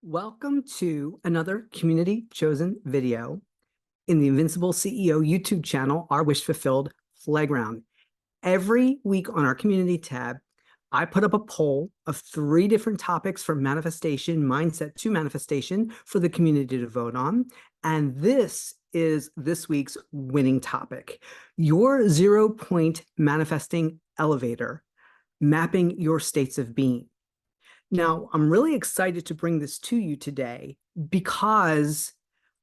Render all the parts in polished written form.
Welcome to another community chosen video in the Invincible CEO YouTube channel, our Wish Fulfilled Playground. Every week on our community tab, I put up a poll of 3 different topics from manifestation, mindset to manifestation for the community to vote on. And this is this week's winning topic, your 0-point manifesting elevator, mapping your states of being. Now, I'm really excited to bring this to you today because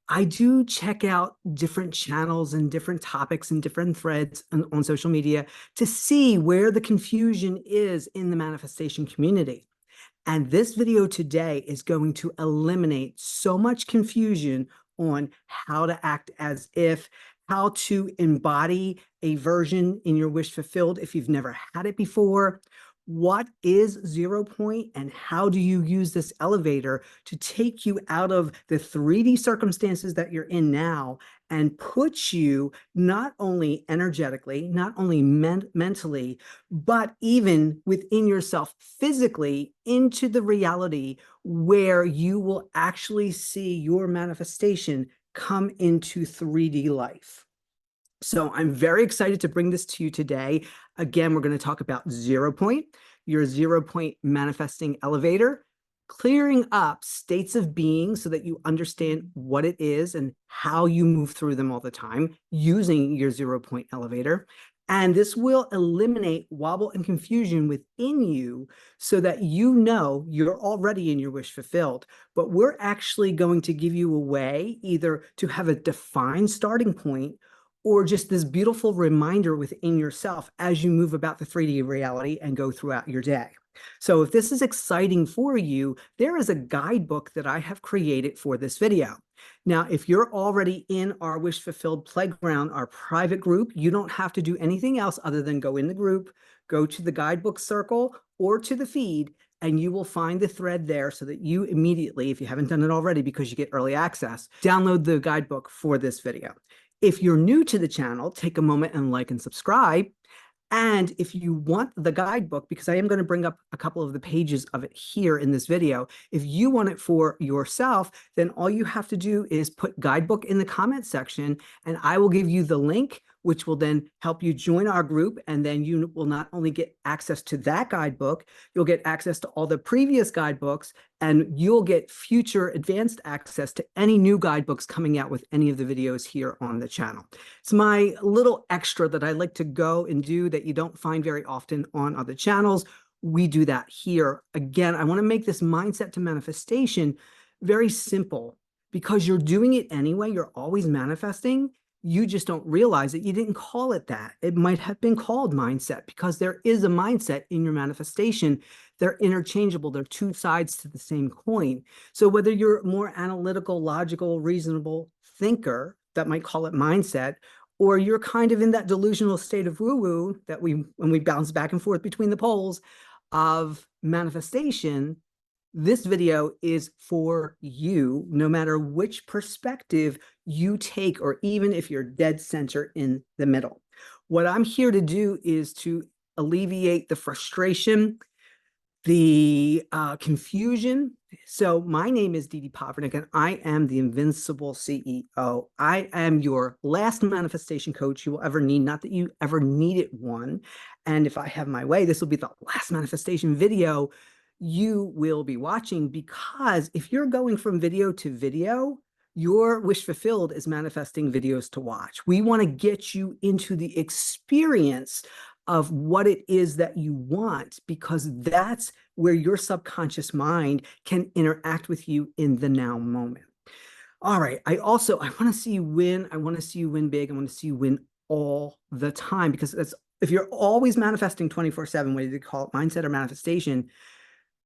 I do check out different channels and different topics and different threads on social media to see where the confusion is in the manifestation community. And this video today is going to eliminate so much confusion on how to act as if, how to embody a version in your wish fulfilled if you've never had it before. What is 0 point and how do you use this elevator to take you out of the 3D circumstances that you're in now and put you not only energetically, not only mentally, but even within yourself physically into the reality where you will actually see your manifestation come into 3D life. So I'm very excited to bring this to you today. Again, we're going to talk about 0 point, your 0 point manifesting elevator, clearing up states of being so that you understand what it is and how you move through them all the time using your 0 point elevator. And this will eliminate wobble and confusion within you so that you know you're already in your wish fulfilled. But we're actually going to give you a way either to have a defined starting point or just this beautiful reminder within yourself as you move about the 3D reality and go throughout your day. So if this is exciting for you, there is a guidebook that I have created for this video. Now, if you're already in our Wish Fulfilled Playground, our private group, you don't have to do anything else other than go in the group, go to the guidebook circle or to the feed, and you will find the thread there so that you immediately, if you haven't done it already because you get early access, download the guidebook for this video. If you're new to the channel, take a moment and like and subscribe. And if you want the guidebook, because I am going to bring up a couple of the pages of it here in this video, if you want it for yourself, then all you have to do is put guidebook in the comment section, and I will give you the link, which will then help you join our group. And then you will not only get access to that guidebook, you'll get access to all the previous guidebooks, and you'll get future advanced access to any new guidebooks coming out with any of the videos here on the channel. It's my little extra that I like to go and do that you don't find very often on other channels. We do that here. Again, I want to make this mindset to manifestation very simple because you're doing it anyway. You're always manifesting. You just don't realize that you didn't call it that. It might have been called mindset because there is a mindset in your manifestation. They're interchangeable. They're 2 sides to the same coin. So whether you're more analytical, logical, reasonable thinker, that might call it mindset, or you're kind of in that delusional state of woo-woo that when we bounce back and forth between the poles of manifestation, this video is for you, no matter which perspective you take, or even if you're dead center in the middle. What I'm here to do is to alleviate the frustration, the confusion. So my name is Dede Powerniak, and I am the Invincible CEO. I am your last manifestation coach you will ever need, not that you ever needed one. And if I have my way, this will be the last manifestation video you will be watching, because if you're going from video to video, your wish fulfilled is manifesting videos to watch. We want to get you into the experience of what it is that you want, because that's where your subconscious mind can interact with you in the now moment. All right. I want to see you win. I want to see you win big. I want to see you win all the time, because if you're always manifesting 24/7, whether you call it mindset or manifestation,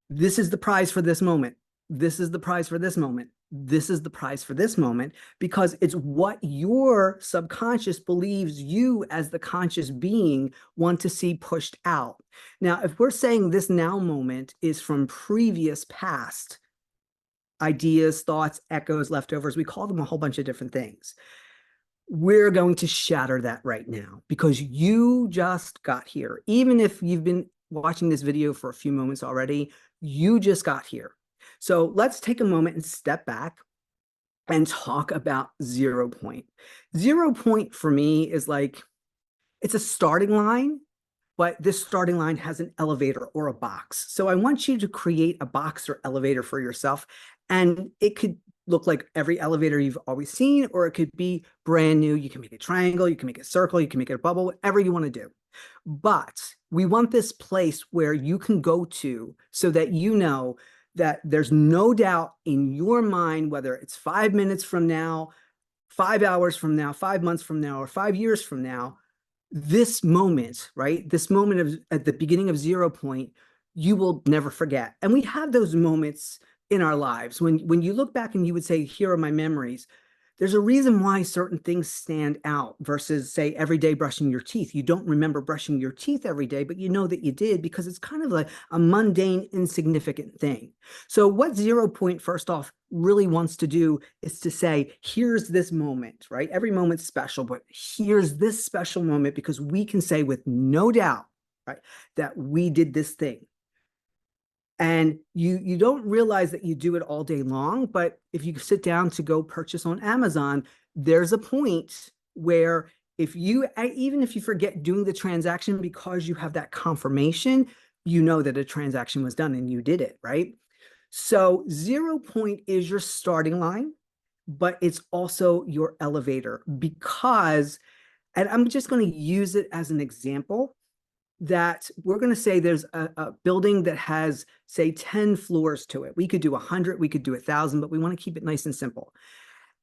this is the prize for this moment. This is the prize for this moment. This is the prize for this moment, because it's what your subconscious believes you as the conscious being want to see pushed out. Now, if we're saying this now moment is from previous past ideas, thoughts, echoes, leftovers, we call them a whole bunch of different things. We're going to shatter that right now because you just got here. Even if you've been watching this video for a few moments already, you just got here. So let's take a moment and step back and talk about 0 point. 0 point for me is like, it's a starting line, but this starting line has an elevator or a box. So I want you to create a box or elevator for yourself. And it could look like every elevator you've always seen, or it could be brand new. You can make a triangle, you can make a circle, you can make it a bubble, whatever you want to do. But we want this place where you can go to so that you know that there's no doubt in your mind, whether it's 5 minutes from now, 5 hours from now, 5 months from now, or 5 years from now, this moment, right? This moment of at the beginning of 0 point, you will never forget. And we have those moments in our lives when you look back and you would say, here are my memories. There's a reason why certain things stand out versus, say, every day brushing your teeth. You don't remember brushing your teeth every day, but you know that you did because it's kind of like a mundane, insignificant thing. So what 0 point, first off, really wants to do is to say, here's this moment, right? Every moment's special, but here's this special moment because we can say with no doubt, right, that we did this thing. And you don't realize that you do it all day long, but if you sit down to go purchase on Amazon, there's a point where even if you forget doing the transaction because you have that confirmation, you know that a transaction was done and you did it, right? So 0 point is your starting line, but it's also your elevator because, and I'm just going to use it as an example, that we're going to say there's a building that has, say, 10 floors to it. We could do 100, we could do 1,000, but we want to keep it nice and simple.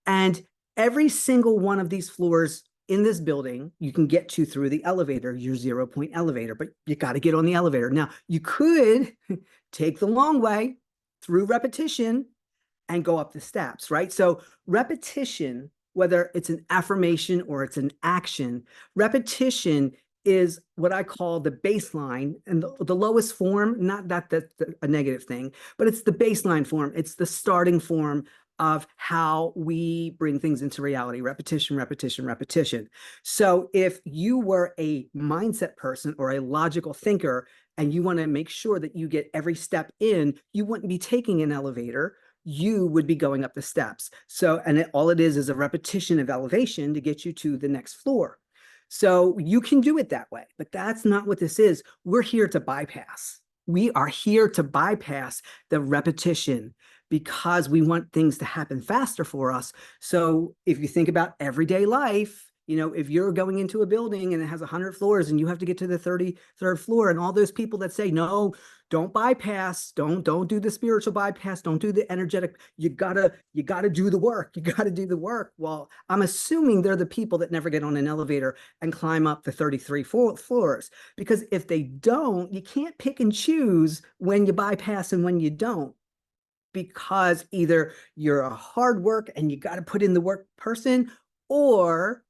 And every single one of these floors in this building, you can get to through the elevator, your 0 point elevator, but you got to get on the elevator. Now, you could take the long way through repetition and go up the steps, right? So repetition, whether it's an affirmation or it's an action, repetition is what I call the baseline, and the lowest form, not that that's a negative thing, but it's the baseline form. It's the starting form of how we bring things into reality. Repetition, repetition, repetition. So if you were a mindset person or a logical thinker and you want to make sure that you get every step in, you wouldn't be taking an elevator. You would be going up the steps. So, and all it is a repetition of elevation to get you to the next floor. So you can do it that way, but that's not what this is. We're here to bypass. We are here to bypass the repetition because we want things to happen faster for us. So if you think about everyday life, if you're going into a building and it has 100 floors and you have to get to the 33rd floor, and all those people that say, no, don't bypass, don't do the spiritual bypass, don't do the energetic, you gotta do the work, you gotta do the work. Well, I'm assuming they're the people that never get on an elevator and climb up the 33 floors, because if they don't, you can't pick and choose when you bypass and when you don't, because either you're a hard work and you got to put in the work person, or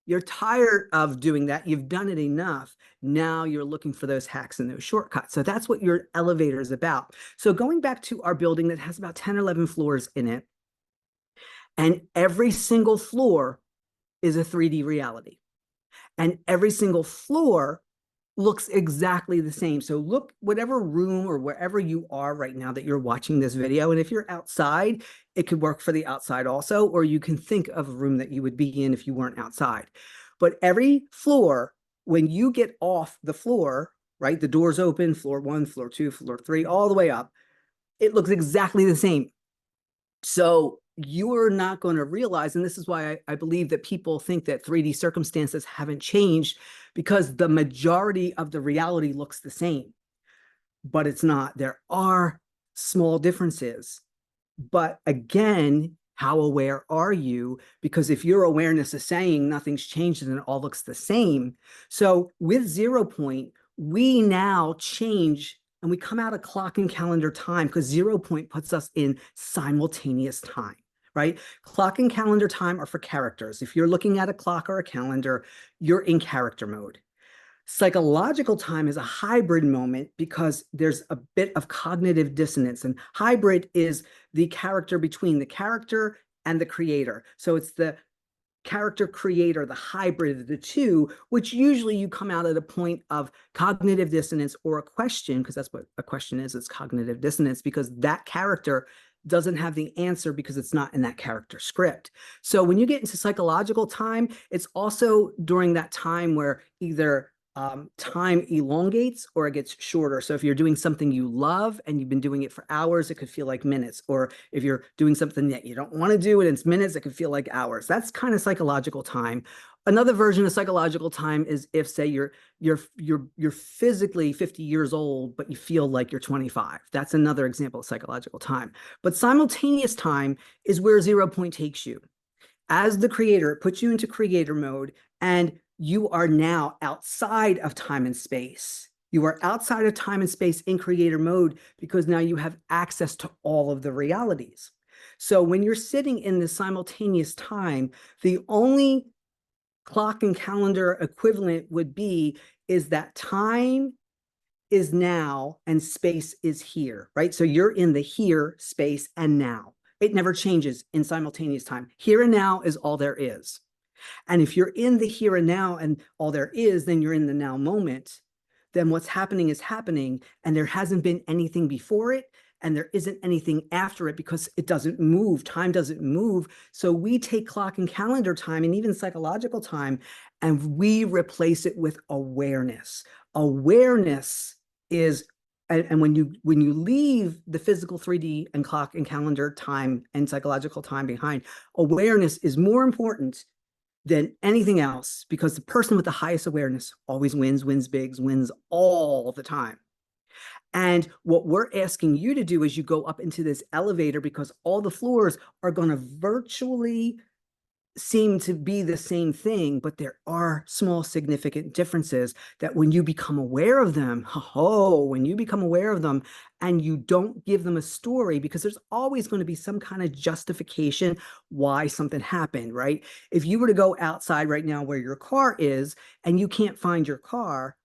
you're tired of doing that. You've done it enough. Now you're looking for those hacks and those shortcuts. So that's what your elevator is about. So going back to our building that has about 10 or 11 floors in it, and every single floor is a 3D reality. And every single floor looks exactly the same. So look, whatever room or wherever you are right now that you're watching this video, and if you're outside, it could work for the outside also, or you can think of a room that you would be in if you weren't outside. But every floor, when you get off the floor, right, the doors open, floor 1, floor 2, floor 3, all the way up, it looks exactly the same. So you're not going to realize, and this is why I believe that people think that 3D circumstances haven't changed, because the majority of the reality looks the same, but it's not. There are small differences. But again, how aware are you? Because if your awareness is saying nothing's changed and it all looks the same. So with 0 point, we now change and we come out of clock and calendar time, because 0 point puts us in simultaneous time, right? Clock and calendar time are for characters. If you're looking at a clock or a calendar, you're in character mode. Psychological time is a hybrid moment because there's a bit of cognitive dissonance, and hybrid is the character between the character and the creator. So it's the character creator, the hybrid of the two, which usually you come out at a point of cognitive dissonance or a question, because that's what a question is, it's cognitive dissonance, because that character doesn't have the answer because it's not in that character script. So when you get into psychological time, it's also during that time where either time elongates or it gets shorter. So if you're doing something you love and you've been doing it for hours, it could feel like minutes. Or if you're doing something that you don't want to do and it's minutes, it could feel like hours. That's kind of psychological time. Another version of psychological time is if, say, you're physically 50 years old, but you feel like you're 25. That's another example of psychological time. But simultaneous time is where 0 point takes you. As the creator, it puts you into creator mode, and you are now outside of time and space. You are outside of time and space in creator mode because now you have access to all of the realities. So when you're sitting in this simultaneous time, the only clock and calendar equivalent would be is that time is now and space is here, right? So you're in the here, space, and now. It never changes in simultaneous time. Here and now is all there is. And if you're in the here and now and all there is, then you're in the now moment. Then what's happening is happening, and there hasn't been anything before it, and there isn't anything after it because it doesn't move. Time doesn't move. So we take clock and calendar time and even psychological time, and we replace it with awareness. Awareness is, and when you leave the physical 3D and clock and calendar time and psychological time behind, awareness is more important than anything else, because the person with the highest awareness always wins, wins big, wins all the time. And what we're asking you to do is you go up into this elevator, because all the floors are going to virtually seem to be the same thing, but there are small significant differences that when you become aware of them, when you become aware of them and you don't give them a story, because there's always going to be some kind of justification why something happened, right? If you were to go outside right now where your car is and you can't find your car,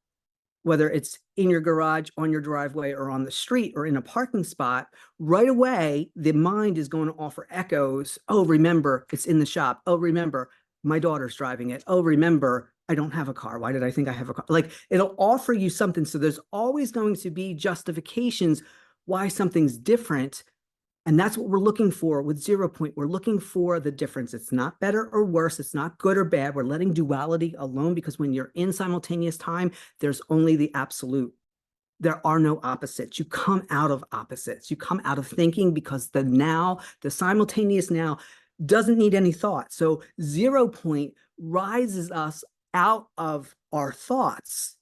whether it's in your garage, on your driveway, or on the street, or in a parking spot, right away, the mind is going to offer echoes. Oh, remember, it's in the shop. Oh, remember, my daughter's driving it. Oh, remember, I don't have a car. Why did I think I have a car? Like, it'll offer you something. So there's always going to be justifications why something's different. And that's what we're looking for with 0 point. We're looking for the difference. It's not better or worse. It's not good or bad. We're letting duality alone, because when you're in simultaneous time, there's only the absolute. There are no opposites. You come out of opposites. You come out of thinking, because the now, the simultaneous now, doesn't need any thought. So 0 point rises us out of our thoughts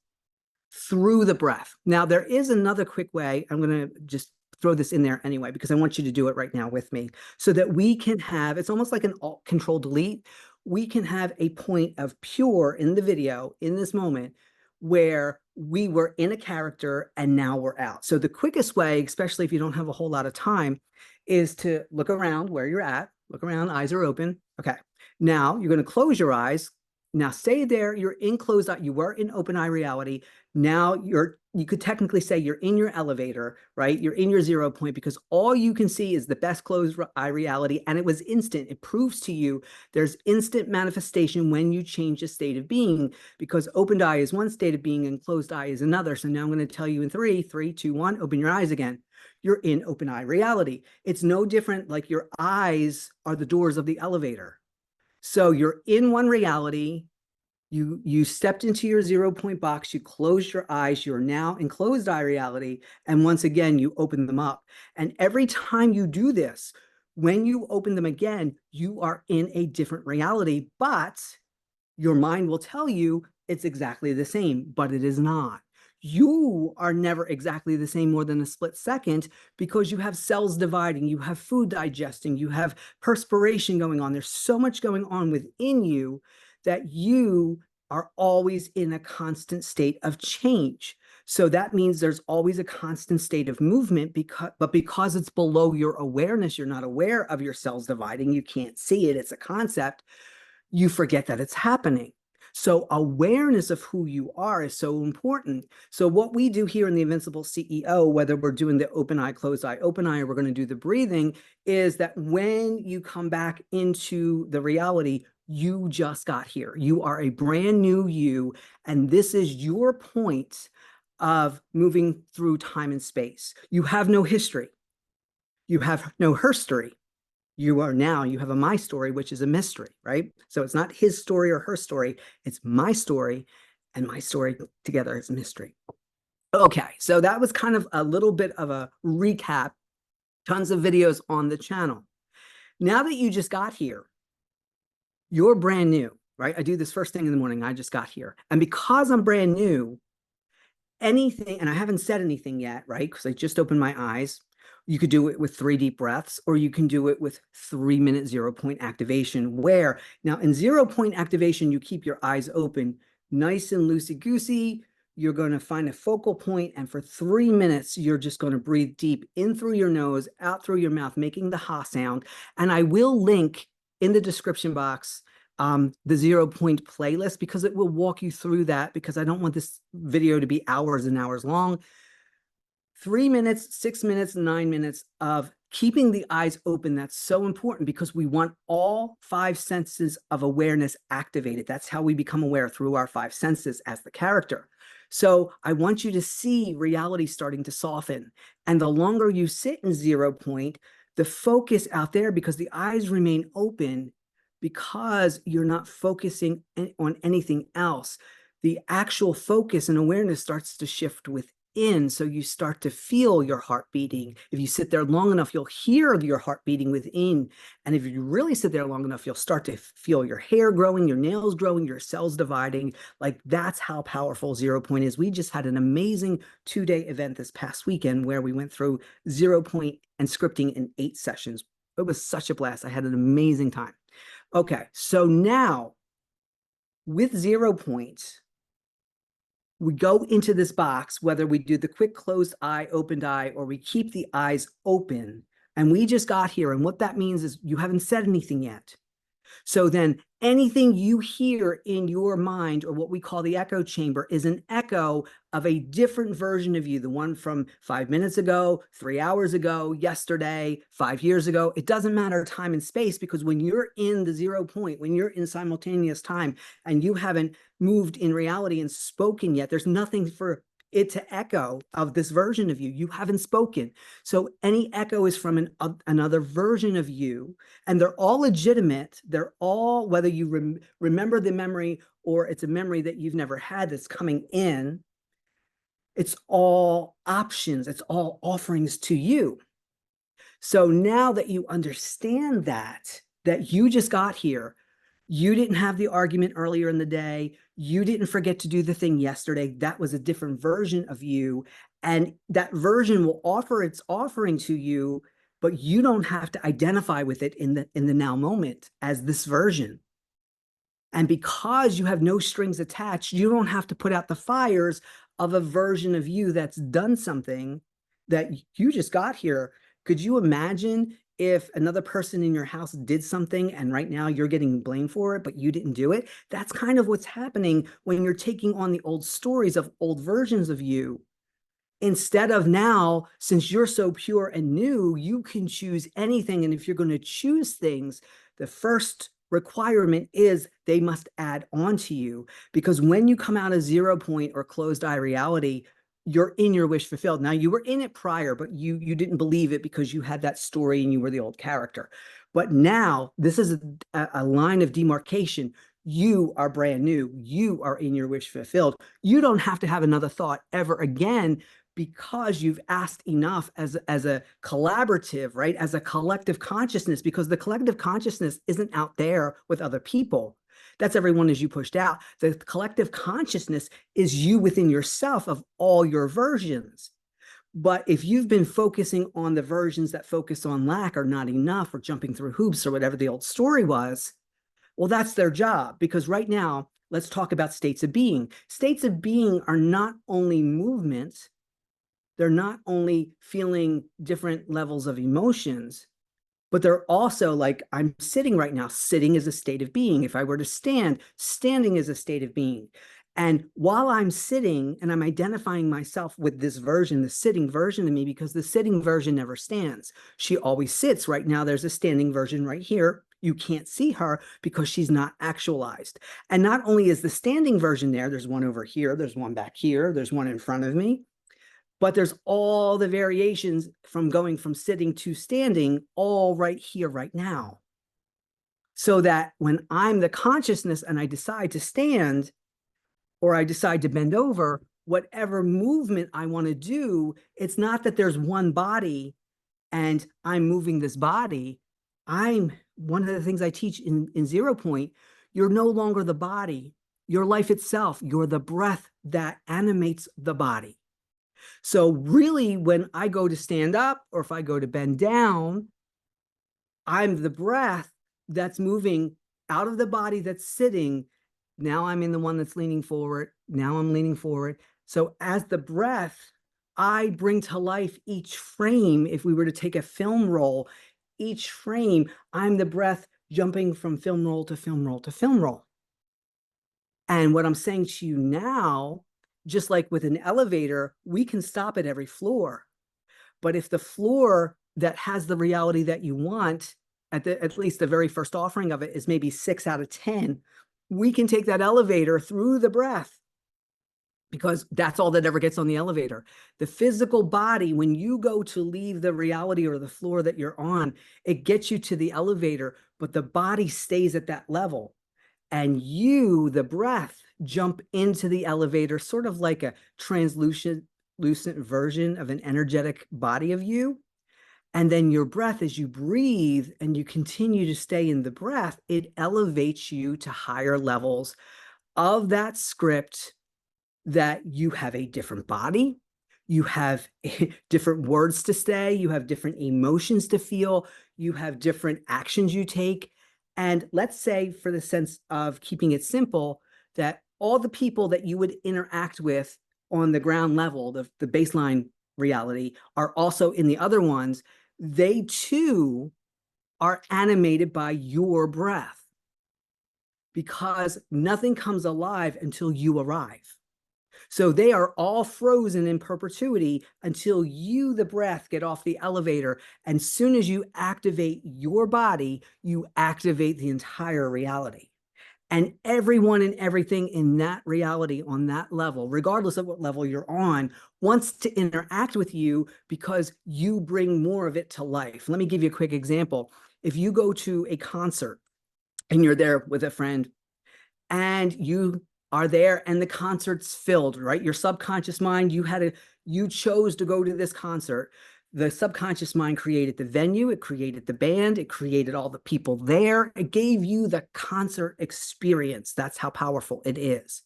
through the breath. Now, there is another quick way. I'm going to just throw this in there anyway, because I want you to do it right now with me, so that we can have, it's almost like an Alt Control Delete. We can have a point of pure in the video in this moment where we were in a character and now we're out. So the quickest way, especially if you don't have a whole lot of time, is to look around where you're at. Look around, eyes are open. Okay. Now you're going to close your eyes. Now stay there. You're in closed eye. You were in open eye reality. Now you could technically say you're in your elevator, right? You're in your 0 point, because all you can see is the best closed eye reality. And it was instant. It proves to you there's instant manifestation when you change the state of being, because opened eye is one state of being and closed eye is another. So now I'm going to tell you in 3, 2, 1, open your eyes again. You're in open eye reality. It's no different. Like, your eyes are the doors of the elevator. So you're in one reality. You stepped into your 0 point box, you closed your eyes, you're now in closed eye reality. And once again, you open them up. And every time you do this, when you open them again, you are in a different reality, but your mind will tell you it's exactly the same, but it is not. You are never exactly the same more than a split second, because you have cells dividing, you have food digesting, you have perspiration going on. There's so much going on within you that you are always in a constant state of change. So that means there's always a constant state of movement, because it's below your awareness, you're not aware of your cells dividing, you can't see it, it's a concept, you forget that it's happening. So awareness of who you are is so important. So what we do here in the Invincible CEO, whether we're doing the open eye, open eye, or we're going to do the breathing, is that when you come back into the reality, You just got here. You are a brand new you, and this is your point of moving through time and space. You have no history. You have no herstory. You have a my story, which is a mystery, right? So it's not his story or her story. It's my story, and my story together is a mystery. Okay, so that was kind of a little bit of a recap. Tons of videos on the channel. Now that you just got here, you're brand new, right? I do this first thing in the morning. I just got here. And because I'm brand new, anything, and I haven't said anything yet, right? Because I just opened my eyes. You could do it with 3 deep breaths, or you can do it with 3-minute 0-point activation, where now in 0-point activation, you keep your eyes open, nice and loosey-goosey. You're going to find a focal point, and for 3 minutes, you're just going to breathe deep in through your nose, out through your mouth, making the ha sound. And I will link in the description box the 0-point playlist, because it will walk you through that, because I don't want this video to be hours and hours long. 3 minutes, 6 minutes, 9 minutes of keeping the eyes open. That's so important, because we want all 5 senses of awareness activated. That's how we become aware, through our 5 senses as the character. So I want you to see reality starting to soften. And the longer you sit in 0-point, the focus out there, because the eyes remain open, because you're not focusing on anything else, the actual focus and awareness starts to shift within. So you start to feel your heart beating. If you sit there long enough, you'll hear your heart beating within. And if you really sit there long enough, you'll start to feel your hair growing, your nails growing, your cells dividing. Like, that's how powerful 0-point is. We just had an amazing 2-day event this past weekend where we went through 0-point and scripting in 8 sessions. It was such a blast. I had an amazing time. Okay, so now with 0-point, we go into this box, whether we do the quick closed eye, opened eye, or we keep the eyes open. And we just got here. And what that means is you haven't said anything yet. So then anything you hear in your mind, or what we call the echo chamber, is an echo of a different version of you, the one from 5 minutes ago, 3 hours ago, yesterday, 5 years ago. It doesn't matter time and space, because when you're in the 0-point, when you're in simultaneous time and you haven't moved in reality and spoken yet, there's nothing for it to echo of this version of you. You haven't spoken. So any echo is from another version of you, and they're all legitimate. They're all, whether you remember the memory or it's a memory that you've never had that's coming in, it's all options. It's all offerings to you. So now that you understand that you just got here, you didn't have the argument earlier in the day, you didn't forget to do the thing yesterday, that was a different version of you, and that version will offer its offering to you, but you don't have to identify with it in the now moment as this version. And because you have no strings attached, you don't have to put out the fires of a version of you that's done something that you just got here. Could you imagine if another person in your house did something and right now you're getting blamed for it, but you didn't do it? That's kind of what's happening when you're taking on the old stories of old versions of you. Instead of now, since you're so pure and new, you can choose anything. And if you're going to choose things, the first requirement is they must add on to you. Because when you come out of 0-point or closed eye reality, you're in your wish fulfilled. Now, you were in it prior, but you didn't believe it because you had that story and you were the old character. But now this is a line of demarcation. You are brand new. You are in your wish fulfilled. You don't have to have another thought ever again, because you've asked enough as a collaborative, right? As a collective consciousness, because the collective consciousness isn't out there with other people. That's everyone as you pushed out. The collective consciousness is you within yourself of all your versions. But if you've been focusing on the versions that focus on lack or not enough or jumping through hoops or whatever the old story was, well, that's their job. Because right now, let's talk about states of being. States of being are not only movements, they're not only feeling different levels of emotions, but they're also like, I'm sitting right now. Sitting is a state of being. If I were to stand, standing is a state of being. And while I'm sitting and I'm identifying myself with this version, the sitting version of me, because the sitting version never stands. She always sits. Right now, there's a standing version right here. You can't see her because she's not actualized. And not only is the standing version there, there's one over here, there's one back here, there's one in front of me, but there's all the variations from going from sitting to standing all right here, right now. So that when I'm the consciousness and I decide to stand or I decide to bend over, whatever movement I want to do, it's not that there's one body and I'm moving this body. I'm one of the things I teach in 0 Point, you're no longer the body, your life itself, you're the breath that animates the body. So really, when I go to stand up or if I go to bend down, I'm the breath that's moving out of the body that's sitting. Now I'm in the one that's leaning forward. Now I'm leaning forward. So as the breath, I bring to life each frame. If we were to take a film roll, each frame, I'm the breath jumping from film roll to film roll to film roll. And what I'm saying to you now, just like with an elevator, we can stop at every floor. But if the floor that has the reality that you want, at least the very first offering of it is maybe 6 out of 10, we can take that elevator through the breath because that's all that ever gets on the elevator. The physical body, when you go to leave the reality or the floor that you're on, it gets you to the elevator, but the body stays at that level. And you, the breath, jump into the elevator, sort of like a translucent version of an energetic body of you. And then your breath, as you breathe and you continue to stay in the breath, it elevates you to higher levels of that script that you have a different body, you have different words to say, you have different emotions to feel, you have different actions you take. And let's say, for the sense of keeping it simple, that all the people that you would interact with on the ground level, the baseline reality, are also in the other ones. They too are animated by your breath because nothing comes alive until you arrive. So they are all frozen in perpetuity until you, the breath, get off the elevator. And soon as you activate your body, you activate the entire reality. And everyone and everything in that reality on that level, regardless of what level you're on, wants to interact with you because you bring more of it to life. Let me give you a quick example. If you go to a concert and you're there with a friend and you are there and the concert's filled, right? Your subconscious mind, you chose to go to this concert. The subconscious mind created the venue, it created the band, it created all the people there. It gave you the concert experience. That's how powerful it is.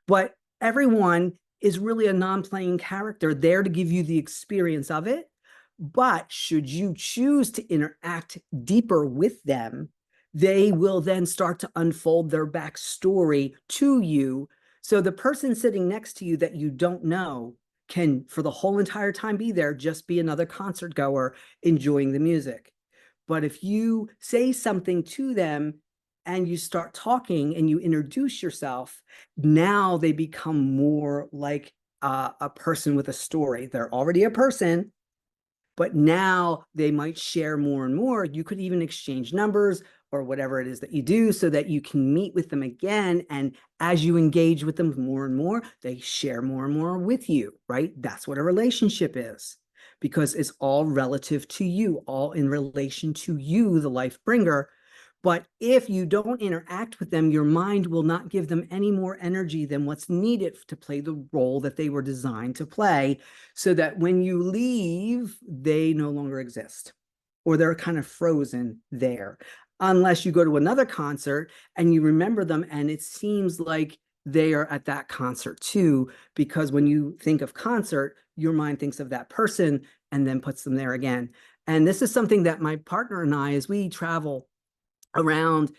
But everyone is really a non-playing character there to give you the experience of it. But should you choose to interact deeper with them, they will then start to unfold their backstory to you. So the person sitting next to you that you don't know can, for the whole entire time, be there, just be another concert goer enjoying the music. But if you say something to them and you start talking and you introduce yourself, now they become more like a person with a story. They're already a person, but now they might share more and more. You could even exchange numbers or whatever it is that you do so that you can meet with them again. And as you engage with them more and more, they share more and more with you, right? That's what a relationship is, because it's all relative to you, all in relation to you, the life bringer. But if you don't interact with them, your mind will not give them any more energy than what's needed to play the role that they were designed to play, so that when you leave, they no longer exist, or they're kind of frozen there. Unless you go to another concert and you remember them and it seems like they are at that concert too, because when you think of concert, your mind thinks of that person and then puts them there again. And this is something that my partner and I, as we travel around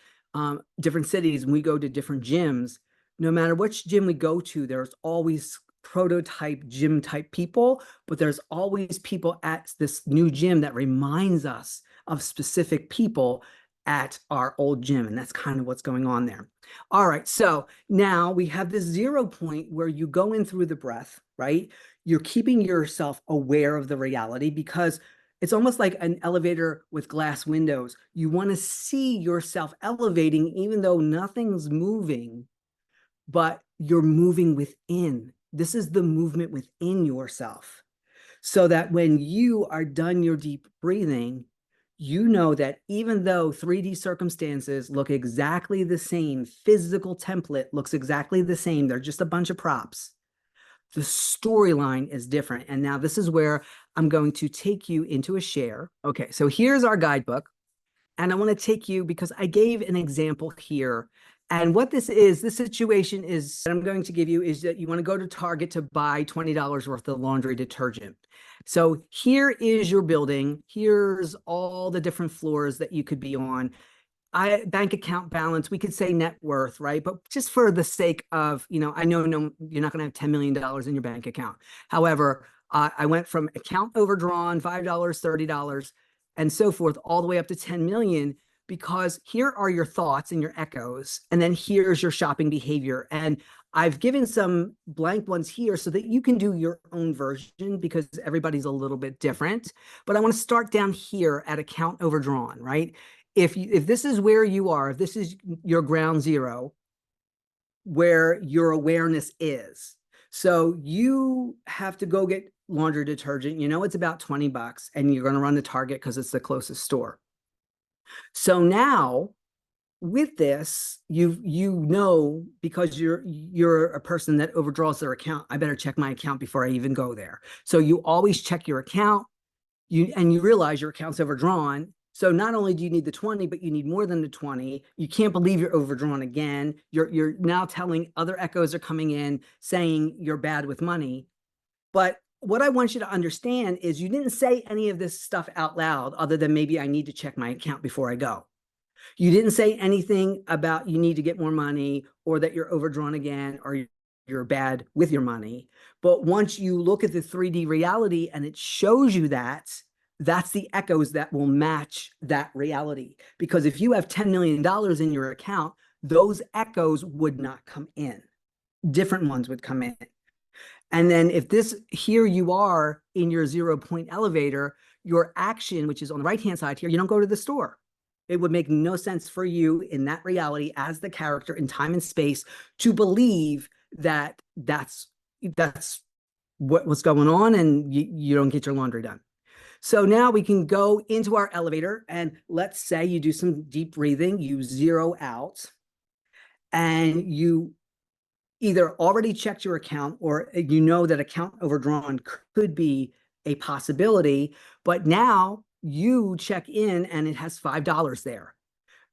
different cities and we go to different gyms, no matter which gym we go to, there's always prototype gym type people, but there's always people at this new gym that reminds us of specific people at our old gym. And that's kind of what's going on there. All right. So now we have this 0 point where you go in through the breath, right? You're keeping yourself aware of the reality because It's almost like an elevator with glass windows. You want to see yourself elevating, even though nothing's moving, but you're moving within. This is the movement within yourself. So that when you are done your deep breathing, you know that even though 3D circumstances look exactly the same, physical template looks exactly the same, they're just a bunch of props, the storyline is different. And now this is where I'm going to take you into a share. Okay, so here's our guidebook. And I want to take you, because I gave an example here. And what this situation is that I'm going to give you is that you want to go to Target to buy $20 worth of laundry detergent. So here is your building. Here's all the different floors that you could be on. Bank account balance, we could say net worth, right? But just for the sake of, I know you're not going to have $10 million in your bank account. However, I went from account overdrawn, $5, $30, and so forth, all the way up to 10 million, because here are your thoughts and your echoes. And then here's your shopping behavior. And I've given some blank ones here so that you can do your own version, because everybody's a little bit different. But I want to start down here at account overdrawn, right? If this is where you are, if this is your ground zero, where your awareness is. So you have to go get laundry detergent. It's about 20 bucks, and you're going to run to Target because it's the closest store. So now with this, because you're a person that overdraws their account, I better check my account before I even go there. So you always check your account, and you realize your account's overdrawn. So not only do you need the 20, but you need more than the 20. You can't believe you're overdrawn again. You're now telling, other echoes are coming in saying you're bad with money. But what I want you to understand is you didn't say any of this stuff out loud, other than maybe I need to check my account before I go. You didn't say anything about you need to get more money, or that you're overdrawn again, or you're bad with your money. But once you look at the 3D reality and it shows you that, that's the echoes that will match that reality. Because if you have $10 million in your account, those echoes would not come in. Different ones would come in. And then if here you are in your 0-point elevator, your action, which is on the right-hand side here, you don't go to the store. It would make no sense for you in that reality as the character in time and space to believe that that's what's going on, and you don't get your laundry done. So now we can go into our elevator, and let's say you do some deep breathing, you zero out, and you either already checked your account, or that account overdrawn could be a possibility, but now you check in and it has $5 there.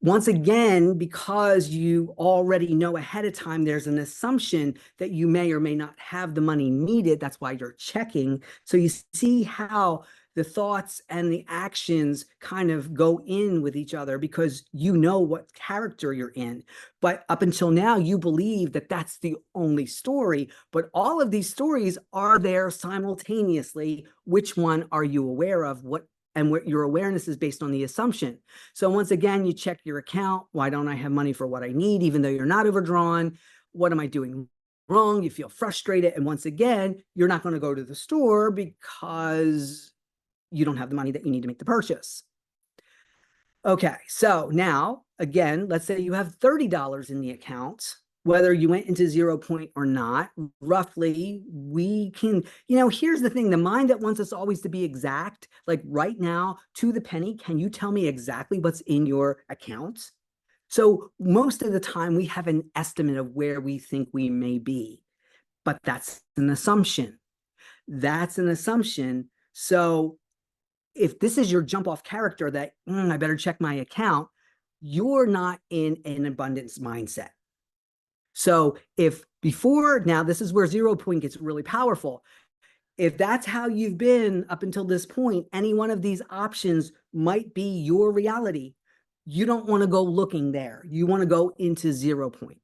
Once again, because you already know ahead of time, there's an assumption that you may or may not have the money needed. That's why you're checking. So you see how the thoughts and the actions kind of go in with each other, because you know what character you're in. But up until now, you believe that that's the only story. But all of these stories are there simultaneously. Which one are you aware of? And what your awareness is based on the assumption. So once again, you check your account. Why don't I have money for what I need, even though you're not overdrawn? What am I doing wrong? You feel frustrated. And once again, you're not going to go to the store because you don't have the money that you need to make the purchase. Okay, so now, again, let's say you have $30 in the account. Whether you went into 0-point or not, roughly, we can, here's the thing, the mind that wants us always to be exact, like right now, to the penny, can you tell me exactly what's in your account? So most of the time, we have an estimate of where we think we may be, but that's an assumption. That's an assumption. So if this is your jump off character that, I better check my account, you're not in an abundance mindset. So if before, now this is where 0-point gets really powerful. If that's how you've been up until this point, any one of these options might be your reality. You don't want to go looking there. You want to go into 0-point.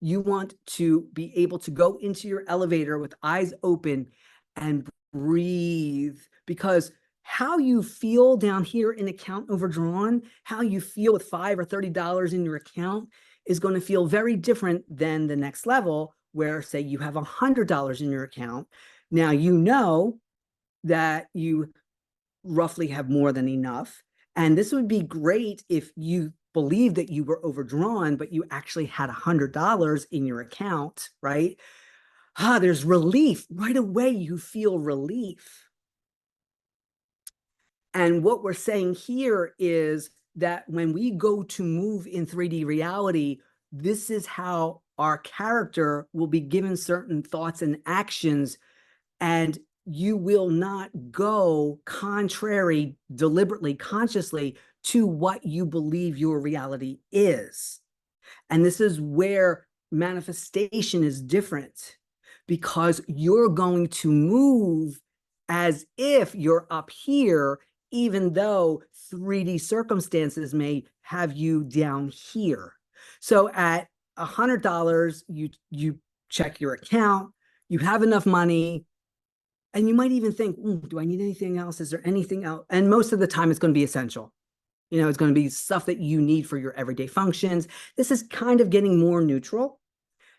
You want to be able to go into your elevator with eyes open and breathe, because how you feel down here in account overdrawn, how you feel with $5 or $30 in your account is going to feel very different than the next level, where say you have $100 in your account. Now, you know that you roughly have more than enough. And this would be great if you believe that you were overdrawn, but you actually had $100 in your account, right? There's relief. Right away, you feel relief. And what we're saying here is that when we go to move in 3D reality, this is how our character will be given certain thoughts and actions, and you will not go contrary, deliberately, consciously to what you believe your reality is. And this is where manifestation is different, because you're going to move as if you're up here, even though 3D circumstances may have you down here. So at $100, you check your account, you have enough money, and you might even think, do I need anything else? Is there anything else? And most of the time, it's going to be essential. You know, it's going to be stuff that you need for your everyday functions. This is kind of getting more neutral.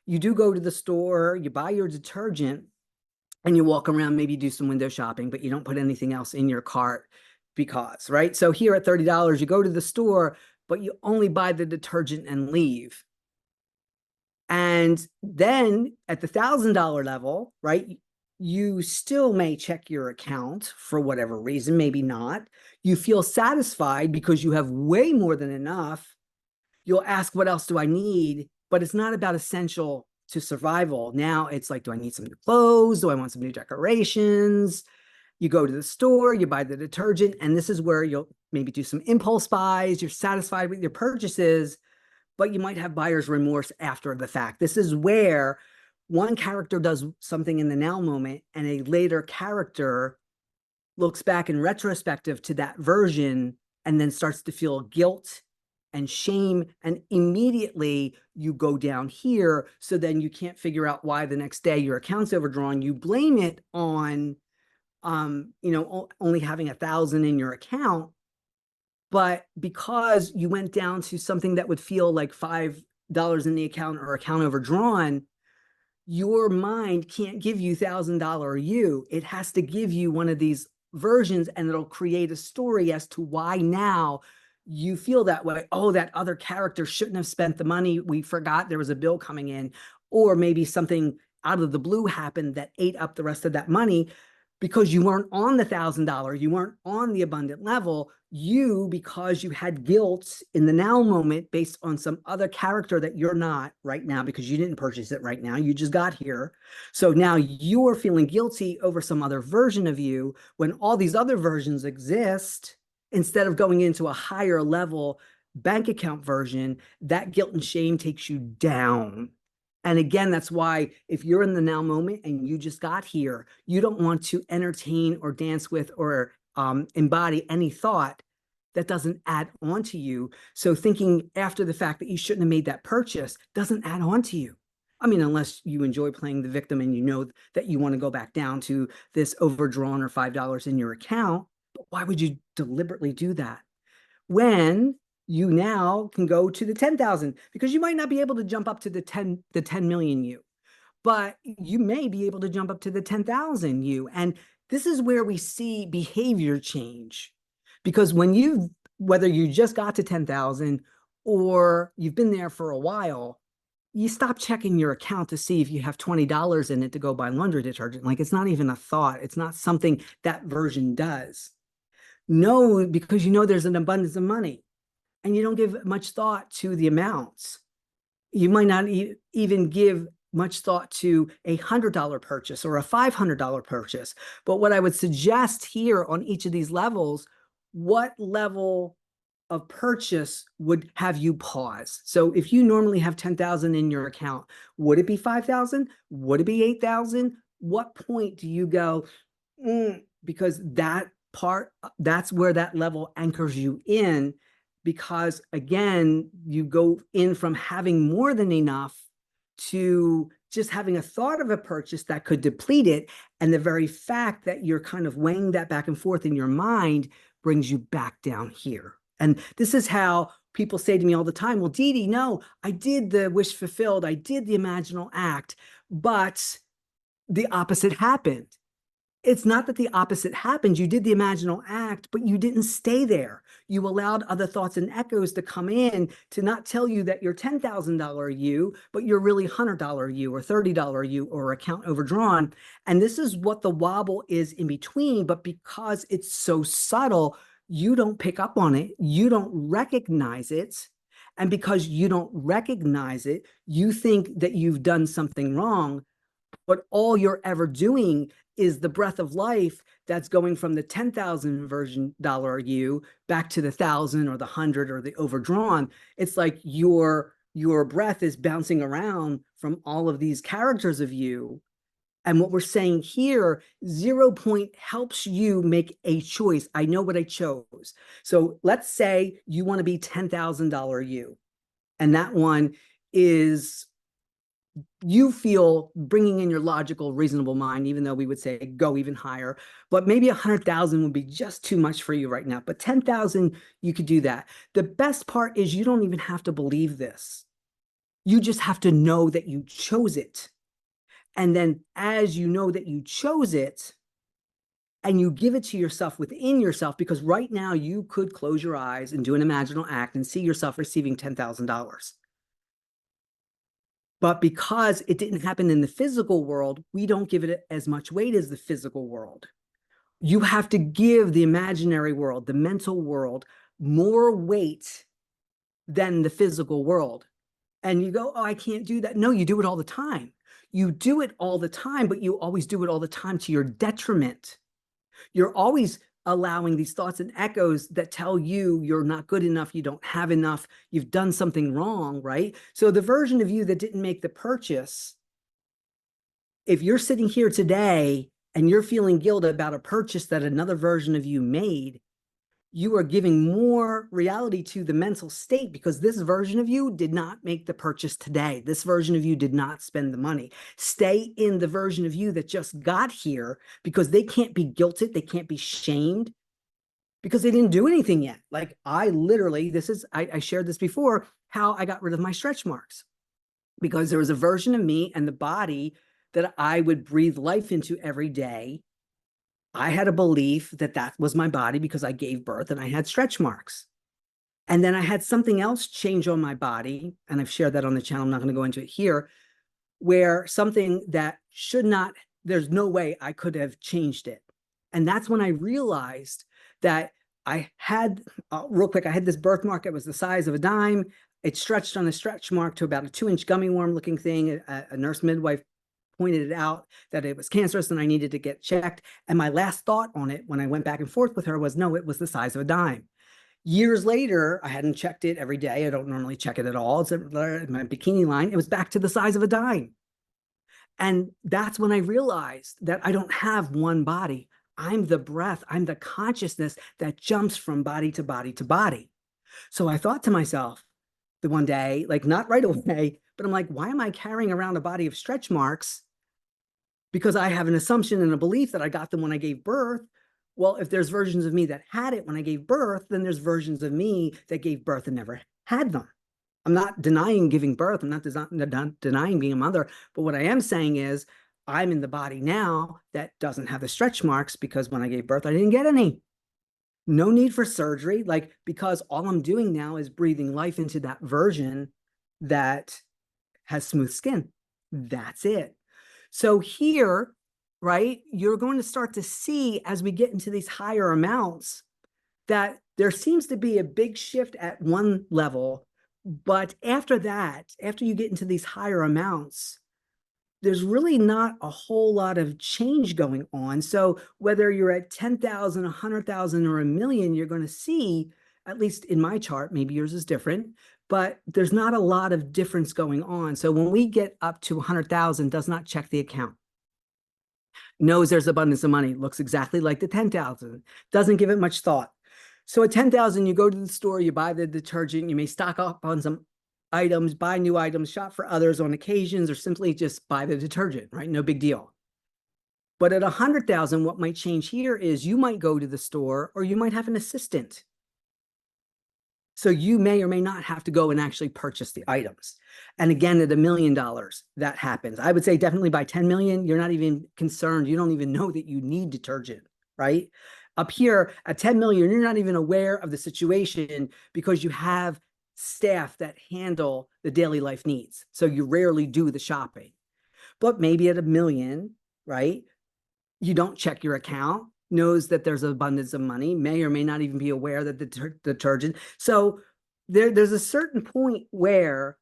You do go to the store, you buy your detergent, and you walk around, maybe do some window shopping, but you don't put anything else in your cart because, right? So here at $30, you go to the store, but you only buy the detergent and leave. And then at the $1,000 level, right, you still may check your account for whatever reason, maybe not. You feel satisfied because you have way more than enough. You'll ask, what else do I need? But it's not about essential to survival. Now it's like, do I need some new clothes? Do I want some new decorations? You go to the store, you buy the detergent, and this is where you'll maybe do some impulse buys. You're satisfied with your purchases, but you might have buyer's remorse after the fact. This is where one character does something in the now moment, and a later character looks back in retrospective to that version and then starts to feel guilt and shame, and immediately you go down here. So then you can't figure out why the next day your account's overdrawn. You blame it on, only having 1,000 in your account. But because you went down to something that would feel like $5 in the account or account overdrawn, your mind can't give you $1,000 you. It has to give you one of these versions, and it'll create a story as to why now you feel that way. Oh, that other character shouldn't have spent the money. We forgot there was a bill coming in, or maybe something out of the blue happened that ate up the rest of that money because you weren't on the $1,000. You weren't on the abundant level. Because you had guilt in the now moment based on some other character that you're not right now, because you didn't purchase it right now. You just got here. So now you're feeling guilty over some other version of you when all these other versions exist. Instead of going into a higher level bank account version, that guilt and shame takes you down. And again, that's why if you're in the now moment and you just got here, you don't want to entertain or dance with or embody any thought that doesn't add on to you. So thinking after the fact that you shouldn't have made that purchase doesn't add on to you. I mean, unless you enjoy playing the victim and you know that you want to go back down to this overdrawn or $5 in your account. But why would you deliberately do that when you now can go to the 10,000? Because you might not be able to jump up to the 10 million you, but you may be able to jump up to the 10,000 you. And this is where we see behavior change. Because whether you just got to 10,000 or you've been there for a while, you stop checking your account to see if you have $20 in it to go buy laundry detergent. Like, it's not even a thought. It's not something that version does. No, because there's an abundance of money and you don't give much thought to the amounts. You might not even give much thought to a $100 purchase or a $500 purchase. But what I would suggest here on each of these levels, what level of purchase would have you pause? So if you normally have 10,000 in your account, would it be 5,000? Would it be 8,000? What point do you go, because that's where that level anchors you in, because again, you go in from having more than enough to just having a thought of a purchase that could deplete it. And the very fact that you're kind of weighing that back and forth in your mind brings you back down here. And this is how people say to me all the time, well, Dede, no, I did the wish fulfilled. I did the imaginal act, but the opposite happened. It's not that the opposite happened. You did the imaginal act, but you didn't stay there. You allowed other thoughts and echoes to come in to not tell you that you're $10,000 you, but you're really $100 you or $30 you or account overdrawn. And this is what the wobble is in between. But because it's so subtle, you don't pick up on it. You don't recognize it. And because you don't recognize it, you think that you've done something wrong. But all you're ever doing is the breath of life that's going from the 10,000 version dollar you back to the 1,000 or the 100 or the overdrawn. It's like your breath is bouncing around from all of these characters of you. And what we're saying here, 0 point helps you make a choice. I know what I chose. So let's say you want to be $10,000 you. And that one is, you feel, bringing in your logical, reasonable mind, even though we would say go even higher, but maybe 100,000 would be just too much for you right now. But 10,000, you could do that. The best part is you don't even have to believe this. You just have to know that you chose it. And then as you know that you chose it, and you give it to yourself within yourself, because right now you could close your eyes and do an imaginal act and see yourself receiving $10,000. But because it didn't happen in the physical world, we don't give it as much weight as the physical world. You have to give the imaginary world, the mental world, more weight than the physical world. And you go, oh, I can't do that. No, you do it all the time. You do it all the time, but you always do it all the time to your detriment. You're always allowing these thoughts and echoes that tell you you're not good enough, you don't have enough, you've done something wrong, right? So the version of you that didn't make the purchase, if you're sitting here today and you're feeling guilt about a purchase that another version of you made, you are giving more reality to the mental state, because this version of you did not make the purchase today. This version of you did not spend the money. Stay in the version of you that just got here, because they can't be guilted. They can't be shamed because they didn't do anything yet. Like I literally, I shared this before, how I got rid of my stretch marks, because there was a version of me and the body that I would breathe life into every day. I had a belief that that was my body because I gave birth and I had stretch marks. And then I had something else change on my body, and I've shared that on the channel. I'm not going to go into it here, where something that should not, there's no way I could have changed it. And that's when I realized that I had, real quick, I had this birthmark. It was the size of a dime. It stretched on a stretch mark to about a 2-inch gummy worm looking thing. A nurse midwife pointed it out that it was cancerous and I needed to get checked. And my last thought on it when I went back and forth with her was, no, it was the size of a dime. Years later, I hadn't checked it every day. I don't normally check it at all. It's in my bikini line. It was back to the size of a dime. And that's when I realized that I don't have one body. I'm the breath. I'm the consciousness that jumps from body to body to body. So I thought to myself the one day, like not right away, but I'm like, why am I carrying around a body of stretch marks? Because I have an assumption and a belief that I got them when I gave birth. Well, if there's versions of me that had it when I gave birth, then there's versions of me that gave birth and never had them. I'm not denying giving birth. I'm not denying being a mother. But what I am saying is I'm in the body now that doesn't have the stretch marks, because when I gave birth, I didn't get any. No need for surgery, like, because all I'm doing now is breathing life into that version that has smooth skin. That's it. So here, right, you're going to start to see as we get into these higher amounts that there seems to be a big shift at one level. But after that, after you get into these higher amounts, there's really not a whole lot of change going on. So whether you're at 10,000, 100,000, or a million, you're going to see, at least in my chart, maybe yours is different, but there's not a lot of difference going on. So when we get up to 100,000, does not check the account. Knows there's abundance of money, looks exactly like the 10,000, doesn't give it much thought. So at 10,000, you go to the store, you buy the detergent, you may stock up on some items, buy new items, shop for others on occasions, or simply just buy the detergent, right? No big deal. But at 100,000, what might change here is you might go to the store, or you might have an assistant. So you may or may not have to go and actually purchase the items. And again, at $1 million, that happens. I would say definitely by 10 million, you're not even concerned. You don't even know that you need detergent, right? Up here at 10 million, you're not even aware of the situation because you have staff that handle the daily life needs. So you rarely do the shopping. But maybe at $1 million, right? You don't check your account, knows that there's an abundance of money, may or may not even be aware that the detergent. So there's a certain point where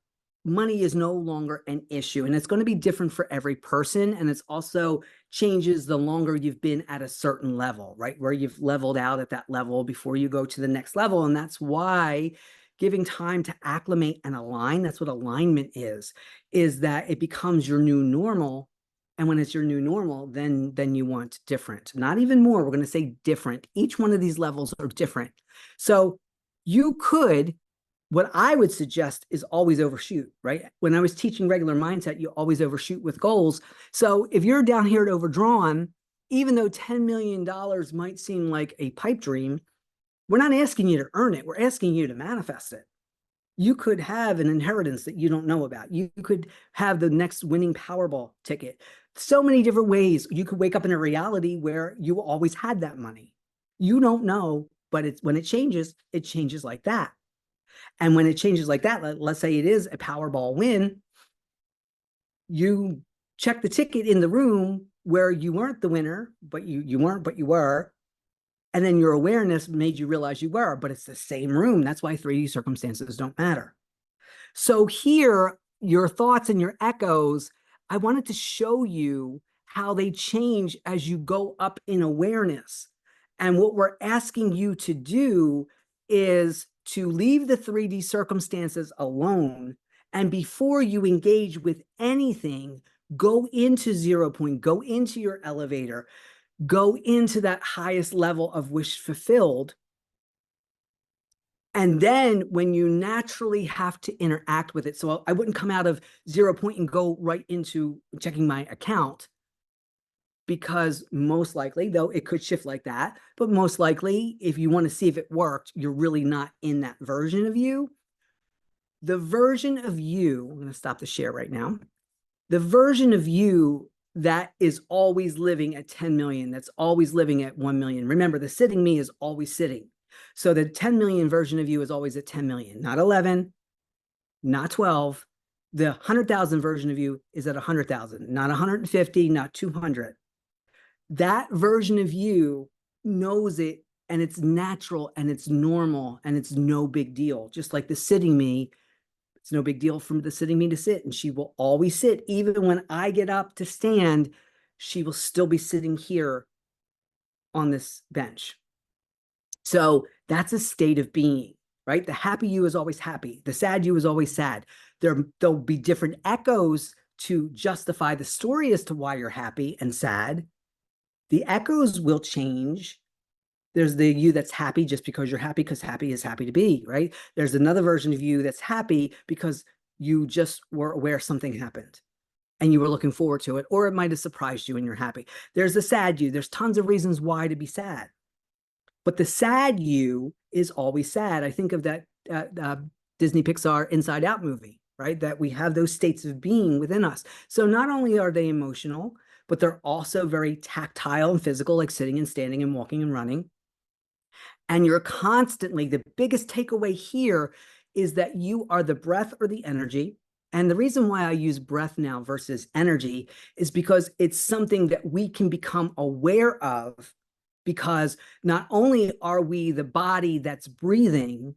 money is no longer an issue, and it's going to be different for every person. And it's also changes the longer you've been at a certain level, right? Where you've leveled out at that level before you go to the next level. And that's why giving time to acclimate and align, that's what alignment is that it becomes your new normal. And when it's your new normal, then you want different, not even more. We're going to say different. Each one of these levels are different. So you could, what I would suggest is always overshoot, right? When I was teaching regular mindset, you always overshoot with goals. So if you're down here at overdrawn, even though $10 million might seem like a pipe dream, we're not asking you to earn it. We're asking you to manifest it. You could have an inheritance that you don't know about. You could have the next winning Powerball ticket. So many different ways. You could wake up in a reality where you always had that money. You don't know, but when it changes like that. And when it changes like that, let's say it is a Powerball win, you check the ticket in the room where you weren't the winner, but you weren't, but you were. And then your awareness made you realize you were, but it's the same room. That's why 3D circumstances don't matter. So here, your thoughts and your echoes, I wanted to show you how they change as you go up in awareness. And what we're asking you to do is to leave the 3D circumstances alone. And before you engage with anything, go into 0 point, go into your elevator, go into that highest level of wish fulfilled. And then when you naturally have to interact with it, so I wouldn't come out of 0 point and go right into checking my account, because most likely, though it could shift like that, but most likely, if you want to see if it worked, you're really not in that version of you. The version of you, I'm going to stop the share right now. The version of you that is always living at 10 million, that's always living at 1 million. Remember, the sitting me is always sitting. So the 10 million version of you is always at 10 million, not 11, not 12. The 100,000 version of you is at 100,000, not 150, not 200. That version of you knows it, and it's natural and it's normal and it's no big deal. Just like the sitting me, it's no big deal for the sitting me to sit, and she will always sit. Even when I get up to stand, she will still be sitting here on this bench. So that's a state of being, right? The happy you is always happy. The sad you is always sad. There'll be different echoes to justify the story as to why you're happy and sad. The echoes will change. There's the you that's happy just because you're happy, because happy is happy to be, right? There's another version of you that's happy because you just were aware something happened and you were looking forward to it, or it might have surprised you and you're happy. There's the sad you. There's tons of reasons why to be sad. But the sad you is always sad. I think of that Disney Pixar Inside Out movie, right? That we have those states of being within us. So not only are they emotional, but they're also very tactile and physical, like sitting and standing and walking and running. And you're constantly, the biggest takeaway here is that you are the breath or the energy. And the reason why I use breath now versus energy is because it's something that we can become aware of, because not only are we the body that's breathing,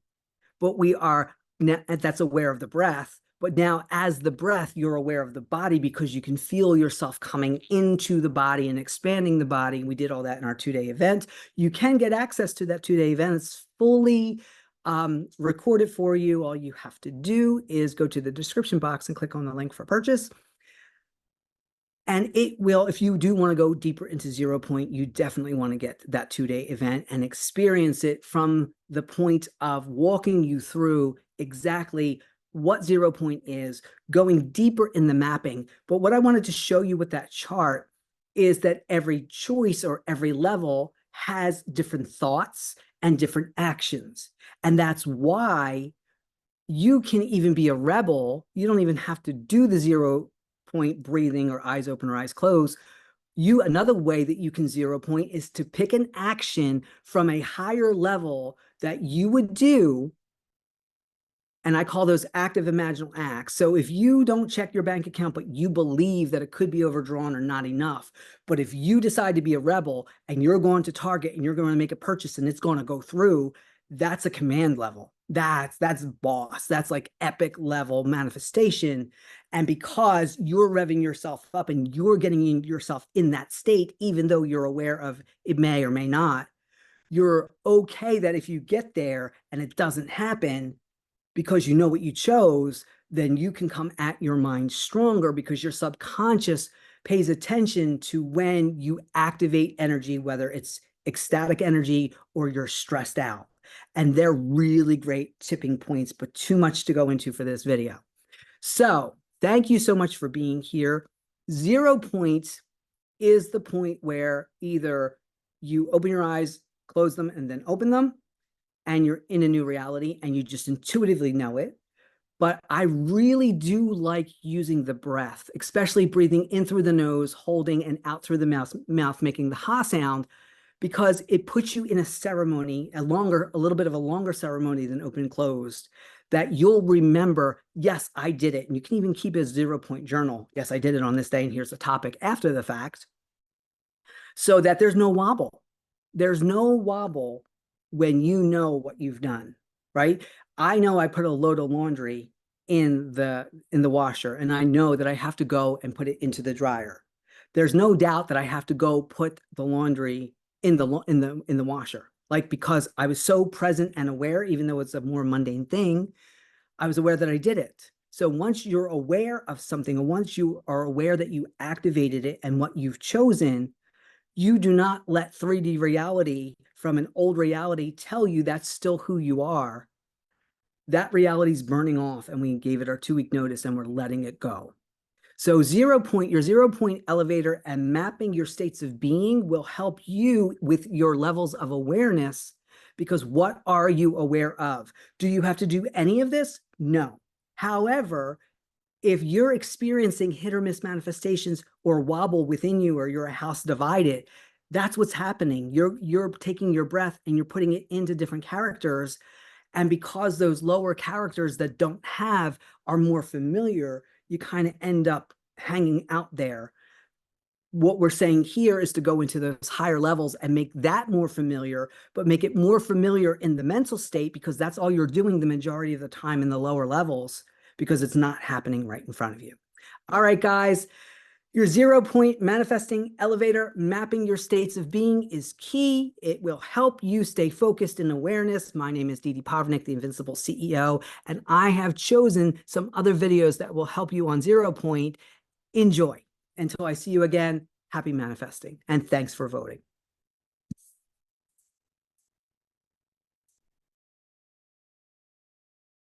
but we are that's aware of the breath. But now as the breath, you're aware of the body because you can feel yourself coming into the body and expanding the body. We did all that in our 2-day event. You can get access to that 2-day event. It's fully recorded for you. All you have to do is go to the description box and click on the link for purchase. And it will, if you do want to go deeper into 0 point, you definitely want to get that 2-day event and experience it from the point of walking you through exactly what 0 point is, going deeper in the mapping. But what I wanted to show you with that chart is that every choice or every level has different thoughts and different actions. And that's why you can even be a rebel. You don't even have to do the 0 point breathing or eyes open or eyes closed. Another way that you can 0 point is to pick an action from a higher level that you would do. And I call those active imaginal acts. So if you don't check your bank account, but you believe that it could be overdrawn or not enough, but if you decide to be a rebel and you're going to Target and you're going to make a purchase and it's going to go through, that's a command level. That's boss. That's like epic level manifestation. And because you're revving yourself up and you're getting yourself in that state, even though you're aware of it may or may not, you're okay that if you get there and it doesn't happen, because you know what you chose, then you can come at your mind stronger because your subconscious pays attention to when you activate energy, whether it's ecstatic energy or you're stressed out. And they're really great tipping points, but too much to go into for this video. So thank you so much for being here. 0 point is the point where either you open your eyes, close them, and then open them, and you're in a new reality and you just intuitively know it. But I really do like using the breath, especially breathing in through the nose, holding, and out through the mouth, making the ha sound, because it puts you in a ceremony, a little bit of a longer ceremony than open and closed, that you'll remember, yes, I did it. And you can even keep a 0 point journal. Yes, I did it on this day, and here's the topic after the fact, so that there's no wobble. There's no wobble when you know what you've done, right? I know I put a load of laundry in the washer, and I know that I have to go and put it into the dryer. There's no doubt that I have to go put the laundry in the washer, like, because I was so present and aware, even though it's a more mundane thing, I was aware that I did it. So once you're aware of something, or once you are aware that you activated it and what you've chosen, you do not let 3D reality from an old reality tell you that's still who you are. That reality is burning off, and we gave it our 2-week notice and we're letting it go. So 0 point, your 0 point elevator and mapping your states of being will help you with your levels of awareness, because what are you aware of? Do you have to do any of this? No. However, if you're experiencing hit or miss manifestations or wobble within you, or you're a house divided, that's what's happening. You're taking your breath and you're putting it into different characters. And because those lower characters that don't have are more familiar, you kind of end up hanging out there. What we're saying here is to go into those higher levels and make that more familiar, but make it more familiar in the mental state, because that's all you're doing the majority of the time in the lower levels, because it's not happening right in front of you. All right, guys, your 0 point manifesting elevator, mapping your states of being, is key. It will help you stay focused in awareness. My name is Dede Powerniak, the Invincible CEO, and I have chosen some other videos that will help you on 0 point. Enjoy. Until I see you again, happy manifesting, and thanks for voting.